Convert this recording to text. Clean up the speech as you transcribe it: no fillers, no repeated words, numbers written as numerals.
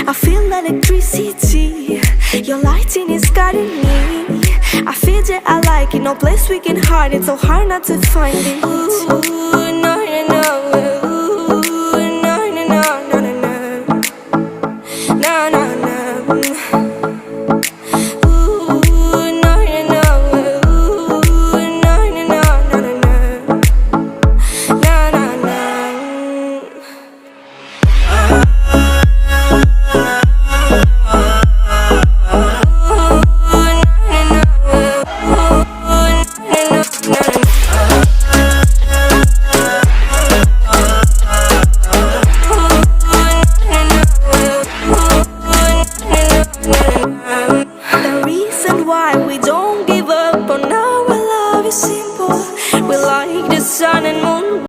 I feel electricity. Your lighting is guiding me. I feel that I like it. No place we can hide it. So hard not to find it. Ooh, no, no, no.